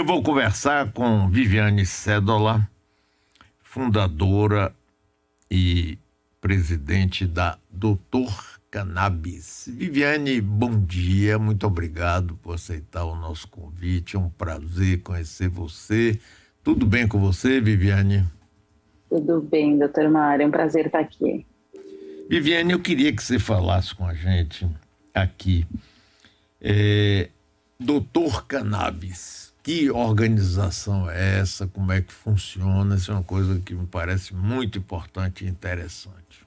eu vou conversar com Viviane Cédola, fundadora e presidente da Doutor Cannabis. Viviane, bom dia, muito obrigado por aceitar o nosso convite, é um prazer conhecer você. Tudo bem com você, Viviane? Tudo bem, doutor Mário, é um prazer estar aqui. Viviane, eu queria que você falasse com a gente aqui. Doutor Cannabis, que organização é essa? Como é que funciona? Isso é uma coisa que me parece muito importante e interessante.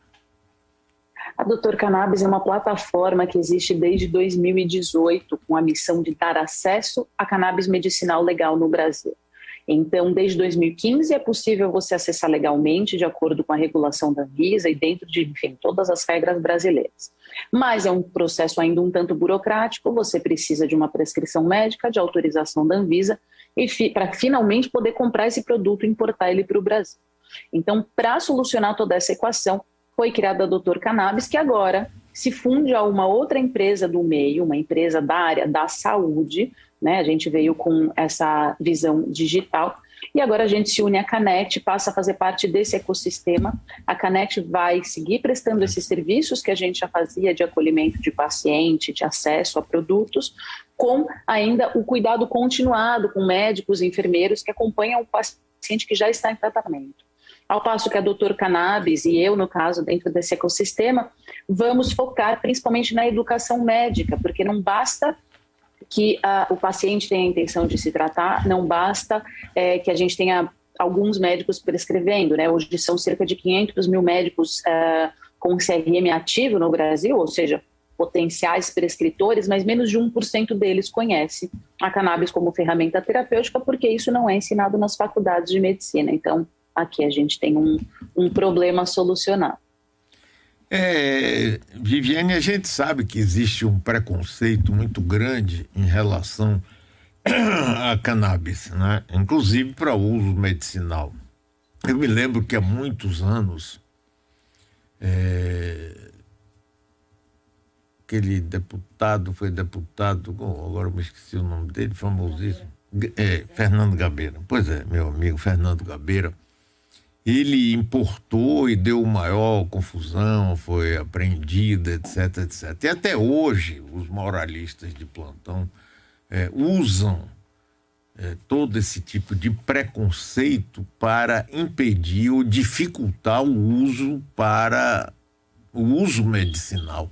A Doutor Cannabis é uma plataforma que existe desde 2018 com a missão de dar acesso a cannabis medicinal legal no Brasil. Então, desde 2015 é possível você acessar legalmente de acordo com a regulação da Anvisa e dentro de, enfim, todas as regras brasileiras. Mas é um processo ainda um tanto burocrático, você precisa de uma prescrição médica, de autorização da Anvisa, para finalmente poder comprar esse produto e importar ele para o Brasil. Então, para solucionar toda essa equação, foi criada a Doutor Cannabis, que agora se funde a uma outra empresa do meio, uma empresa da área da saúde, né? A gente veio com essa visão digital e agora a gente se une à Canet, passa a fazer parte desse ecossistema. A Canet vai seguir prestando esses serviços que a gente já fazia de acolhimento de paciente, de acesso a produtos, com ainda o cuidado continuado com médicos e enfermeiros que acompanham o paciente que já está em tratamento. Ao passo que a Doutor Cannabis e eu, no caso, dentro desse ecossistema, vamos focar principalmente na educação médica, porque não basta que o paciente tenha a intenção de se tratar, não basta que a gente tenha alguns médicos prescrevendo, né? Hoje são cerca de 500 mil médicos com CRM ativo no Brasil, ou seja, potenciais prescritores, mas menos de 1% deles conhece a cannabis como ferramenta terapêutica, porque isso não é ensinado nas faculdades de medicina. Então, aqui a gente tem um problema a solucionar. Viviane, a gente sabe que existe um preconceito muito grande em relação à cannabis, né? Inclusive para uso medicinal. Eu me lembro que há muitos anos, aquele deputado, agora eu me esqueci o nome dele, famosíssimo, Fernando Gabeira. Pois é, meu amigo Fernando Gabeira. Ele importou e deu maior confusão, foi apreendido, etc, etc. E até hoje, os moralistas de plantão usam todo esse tipo de preconceito para impedir ou dificultar o uso medicinal.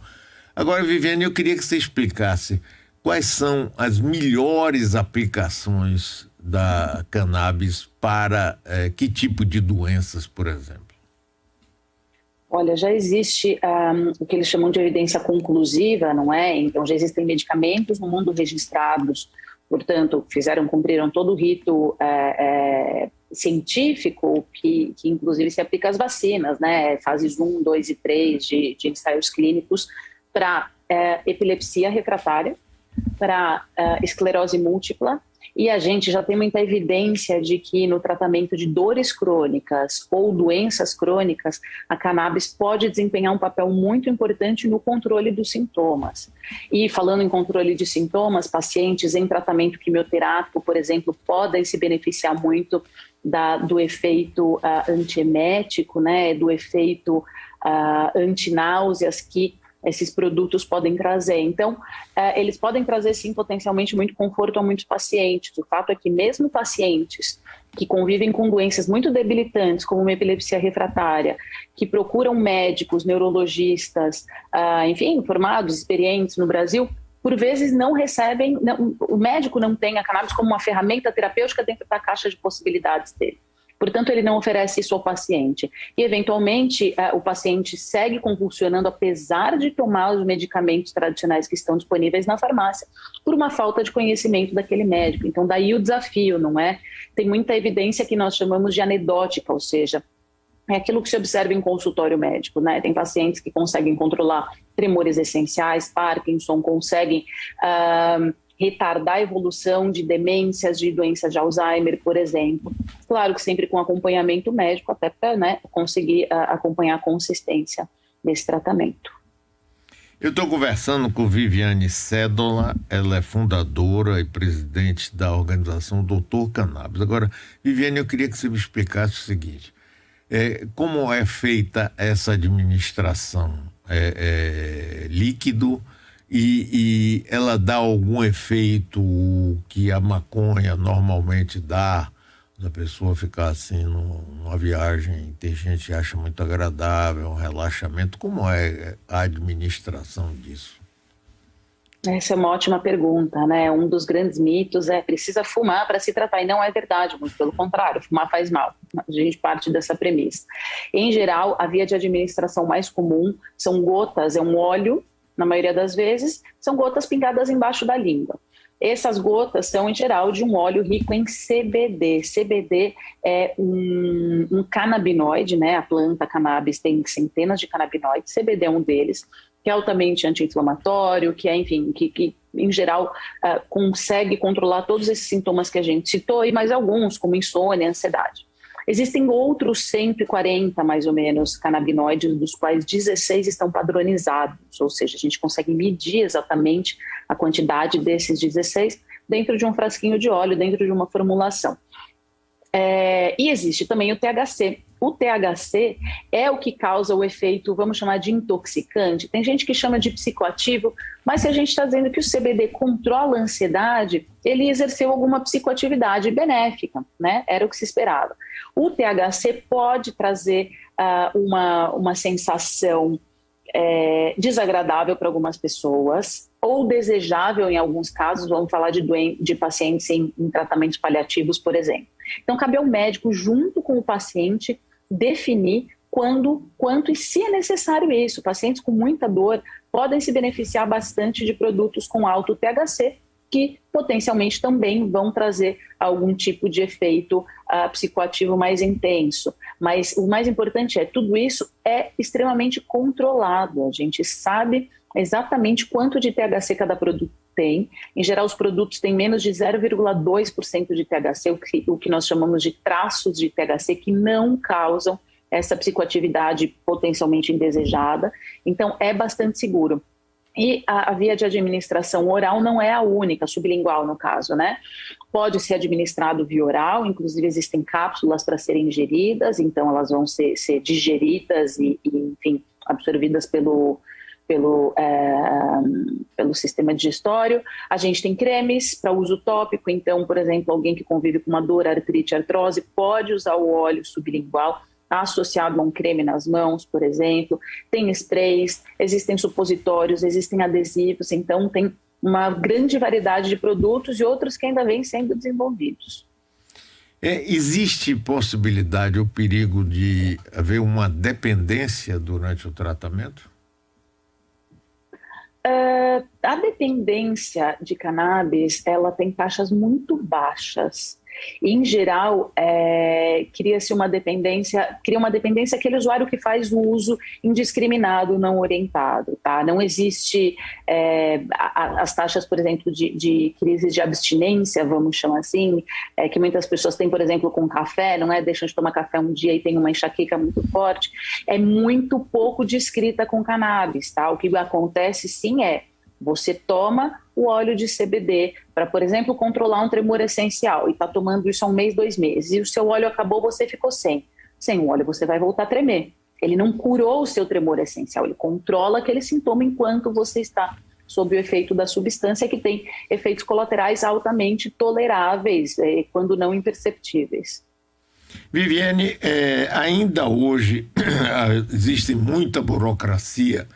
Agora, Viviane, eu queria que você explicasse quais são as melhores aplicações da cannabis para que tipo de doenças, por exemplo? Olha, já existe o que eles chamam de evidência conclusiva, não é? Então, já existem medicamentos no mundo registrados, portanto, cumpriram todo o rito científico que inclusive se aplica às vacinas, né? Fases 1, 2 e 3 de ensaios clínicos para epilepsia refratária, para esclerose múltipla. E a gente já tem muita evidência de que no tratamento de dores crônicas ou doenças crônicas, a cannabis pode desempenhar um papel muito importante no controle dos sintomas. E falando em controle de sintomas, pacientes em tratamento quimioterápico, por exemplo, podem se beneficiar muito do efeito antiemético, né, do efeito antináuseas que esses produtos podem trazer. Então, eles podem trazer, sim, potencialmente muito conforto a muitos pacientes. O fato é que mesmo pacientes que convivem com doenças muito debilitantes, como uma epilepsia refratária, que procuram médicos, neurologistas, enfim, formados, experientes no Brasil, por vezes não recebem, o médico não tem a cannabis como uma ferramenta terapêutica dentro da caixa de possibilidades dele. Portanto, ele não oferece isso ao paciente. E, eventualmente, o paciente segue convulsionando, apesar de tomar os medicamentos tradicionais que estão disponíveis na farmácia, por uma falta de conhecimento daquele médico. Então, daí o desafio, não é? Tem muita evidência que nós chamamos de anedótica, ou seja, é aquilo que se observa em consultório médico, né? Tem pacientes que conseguem controlar tremores essenciais, Parkinson, conseguem retardar a evolução de demências, de doenças de Alzheimer, por exemplo. Claro que sempre com acompanhamento médico, até para conseguir acompanhar a consistência desse tratamento. Eu estou conversando com Viviane Cédola, ela é fundadora e presidente da organização Doutor Cannabis. Agora, Viviane, eu queria que você me explicasse o seguinte, como é feita essa administração? Líquido e ela dá algum efeito que a maconha normalmente dá? Da pessoa ficar assim numa viagem, tem gente que acha muito agradável, um relaxamento. Como é a administração disso? Essa é uma ótima pergunta, né? Um dos grandes mitos é precisa fumar para se tratar, e não é verdade, muito pelo contrário, fumar faz mal. A gente parte dessa premissa. Em geral, a via de administração mais comum são gotas, é um óleo, na maioria das vezes, são gotas pingadas embaixo da língua. Essas gotas são, em geral, de um óleo rico em CBD. CBD é um canabinoide, né? A planta cannabis tem centenas de canabinoides, CBD é um deles, que é altamente anti-inflamatório, que é, enfim, que em geral consegue controlar todos esses sintomas que a gente citou, e mais alguns, como insônia, ansiedade. Existem outros 140, mais ou menos, canabinoides, dos quais 16 estão padronizados, ou seja, a gente consegue medir exatamente a quantidade desses 16 dentro de um frasquinho de óleo, dentro de uma formulação. E existe também o THC. O THC é o que causa o efeito, vamos chamar de intoxicante. Tem gente que chama de psicoativo, mas se a gente está dizendo que o CBD controla a ansiedade, ele exerceu alguma psicoatividade benéfica, né? Era o que se esperava. O THC pode trazer uma sensação desagradável para algumas pessoas, ou desejável em alguns casos, vamos falar de pacientes em tratamentos paliativos, por exemplo. Então, cabe ao médico, junto com o paciente, definir quanto e se é necessário isso. Pacientes com muita dor podem se beneficiar bastante de produtos com alto THC, que potencialmente também vão trazer algum tipo de efeito psicoativo mais intenso. Mas o mais importante tudo isso é extremamente controlado. A gente sabe exatamente quanto de THC cada produto tem. Em geral, os produtos têm menos de 0,2% de THC, o que nós chamamos de traços de THC, que não causam essa psicoatividade potencialmente indesejada. Então, é bastante seguro. E a via de administração oral não é a única, sublingual no caso, né? Pode ser administrado via oral, inclusive existem cápsulas para serem ingeridas, então elas vão ser digeridas e, enfim, absorvidas pelo sistema digestório. A gente tem cremes para uso tópico, então, por exemplo, alguém que convive com uma dor, artrite, artrose, pode usar o óleo sublingual associado a um creme nas mãos, por exemplo. Tem sprays, existem supositórios, existem adesivos, então tem uma grande variedade de produtos e outros que ainda vêm sendo desenvolvidos. Existe possibilidade ou perigo de haver uma dependência durante o tratamento? A dependência de cannabis, ela tem taxas muito baixas. Em geral, cria uma dependência aquele usuário que faz o uso indiscriminado, não orientado, tá? Não existe as taxas, por exemplo, de crises de abstinência, vamos chamar assim, que muitas pessoas têm, por exemplo, com café, não é? Deixam de tomar café um dia e tem uma enxaqueca muito forte. É muito pouco descrita com cannabis, tá? O que acontece, sim, você toma o óleo de CBD para, por exemplo, controlar um tremor essencial e está tomando isso há 1 mês, 2 meses, e o seu óleo acabou, você ficou sem o óleo, você vai voltar a tremer. Ele não curou o seu tremor essencial, ele controla aquele sintoma enquanto você está sob o efeito da substância, que tem efeitos colaterais altamente toleráveis, quando não imperceptíveis. Viviane, ainda hoje existe muita burocracia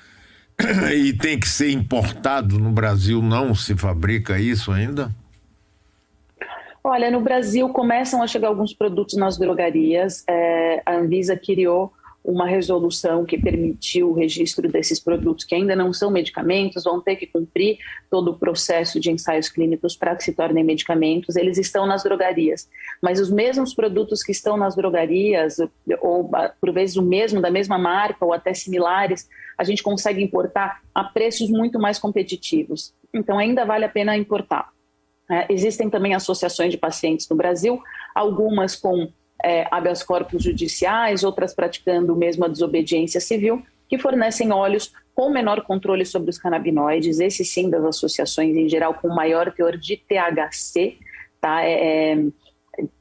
e tem que ser importado. No Brasil não se fabrica isso ainda? Olha, no Brasil começam a chegar alguns produtos nas drogarias. A Anvisa criou uma resolução que permitiu o registro desses produtos que ainda não são medicamentos, vão ter que cumprir todo o processo de ensaios clínicos para que se tornem medicamentos. Eles estão nas drogarias, mas os mesmos produtos que estão nas drogarias, ou por vezes da mesma marca ou até similares, a gente consegue importar a preços muito mais competitivos. Então ainda vale a pena importar. Existem também associações de pacientes no Brasil, algumas com habeas corpus judiciais, outras praticando mesmo a desobediência civil, que fornecem óleos com menor controle sobre os canabinoides, esse sim das associações em geral com maior teor de THC, tá?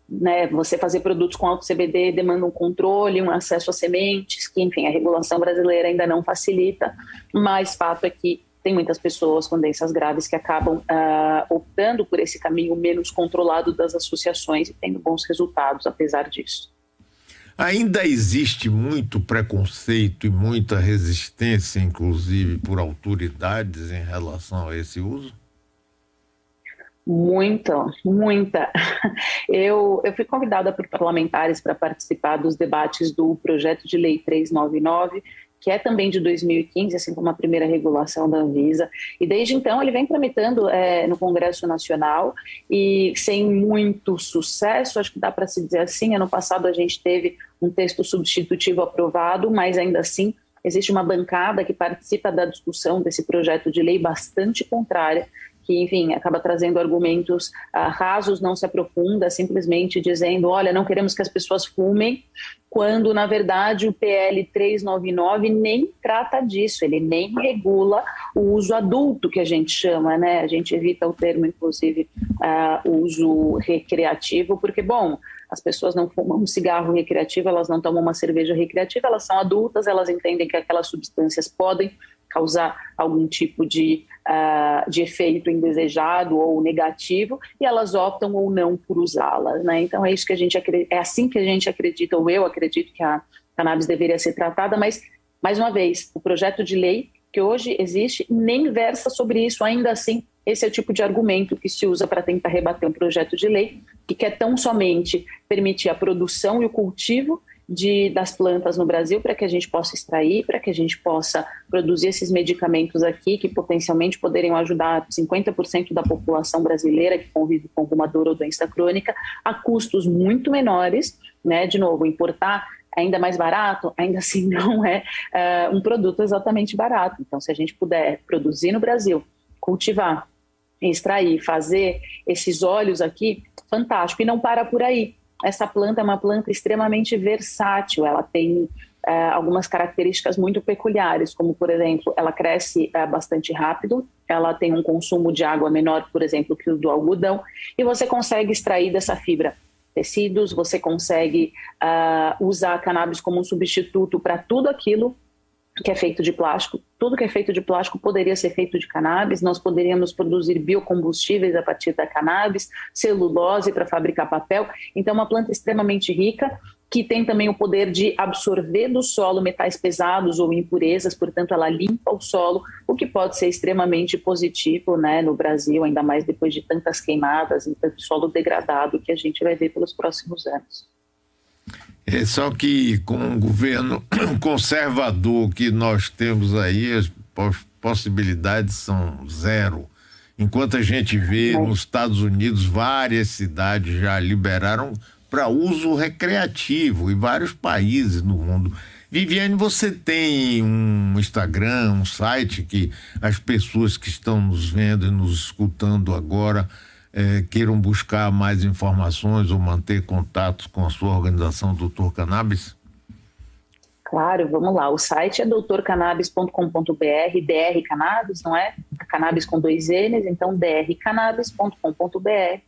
Né, você fazer produtos com alto CBD demanda um controle, um acesso a sementes, que enfim, a regulação brasileira ainda não facilita, mas fato é que tem muitas pessoas com doenças graves que acabam optando por esse caminho menos controlado das associações e tendo bons resultados apesar disso. Ainda existe muito preconceito e muita resistência, inclusive por autoridades em relação a esse uso? Muita. Eu fui convidada por parlamentares para participar dos debates do projeto de lei 399, que é também de 2015, assim como a primeira regulação da Anvisa, e desde então ele vem tramitando no Congresso Nacional e sem muito sucesso, acho que dá para se dizer assim. Ano passado a gente teve um texto substitutivo aprovado, mas ainda assim existe uma bancada que participa da discussão desse projeto de lei bastante contrária, que, enfim, acaba trazendo argumentos rasos, não se aprofunda, simplesmente dizendo, olha, não queremos que as pessoas fumem, quando, na verdade, o PL 399 nem trata disso, ele nem regula o uso adulto, que a gente chama, né? A gente evita o termo, inclusive, uso recreativo, porque, bom, as pessoas não fumam um cigarro recreativo, elas não tomam uma cerveja recreativa, elas são adultas, elas entendem que aquelas substâncias podem causar algum tipo de efeito indesejado ou negativo, e elas optam ou não por usá-las, né? Então é isso que é assim que a gente acredita, ou eu acredito que a cannabis deveria ser tratada, mas, mais uma vez, o projeto de lei que hoje existe nem versa sobre isso. Ainda assim, esse é o tipo de argumento que se usa para tentar rebater um projeto de lei que quer tão somente permitir a produção e o cultivo das plantas no Brasil para que a gente possa extrair, para que a gente possa produzir esses medicamentos aqui que potencialmente poderiam ajudar 50% da população brasileira que convive com alguma dor ou doença crônica a custos muito menores, né? De novo, importar ainda mais barato, ainda assim não é um produto exatamente barato. Então, se a gente puder produzir no Brasil, cultivar, extrair, fazer esses óleos aqui, fantástico. E não para por aí. Essa planta é uma planta extremamente versátil, ela tem algumas características muito peculiares, como, por exemplo, ela cresce bastante rápido, ela tem um consumo de água menor, por exemplo, que o do algodão, e você consegue extrair dessa fibra tecidos, você consegue usar a cannabis como um substituto para tudo aquilo que é feito de plástico. Tudo que é feito de plástico poderia ser feito de cannabis, nós poderíamos produzir biocombustíveis a partir da cannabis, celulose para fabricar papel. Então, é uma planta extremamente rica, que tem também o poder de absorver do solo metais pesados ou impurezas, portanto, ela limpa o solo, o que pode ser extremamente positivo, né, no Brasil, ainda mais depois de tantas queimadas e tanto solo degradado que a gente vai ver pelos próximos anos. É só que com o governo conservador que nós temos aí, as possibilidades são zero. Enquanto a gente vê nos Estados Unidos, várias cidades já liberaram para uso recreativo, e vários países no mundo. Viviane, você tem um Instagram, um site que as pessoas que estão nos vendo e nos escutando agora queiram buscar mais informações ou manter contatos com a sua organização Doutor Cannabis? Claro, vamos lá. O site é doutorcannabis.com.br, DR Cannabis, não é? Cannabis com 2 N's, então drcannabis.com.br.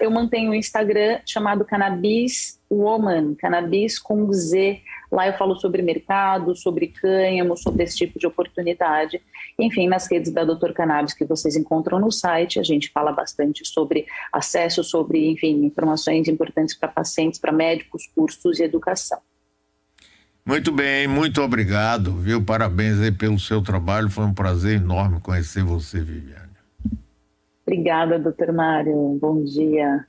Eu mantenho um Instagram chamado Cannabis Woman, Cannabis com Z. Lá eu falo sobre mercado, sobre cânhamo, sobre esse tipo de oportunidade. Enfim, nas redes da Doutor Cannabis que vocês encontram no site, a gente fala bastante sobre acesso, sobre, enfim, informações importantes para pacientes, para médicos, cursos e educação. Muito bem, muito obrigado, viu? Parabéns aí pelo seu trabalho, foi um prazer enorme conhecer você, Viviane. Obrigada, doutor Mário. Bom dia.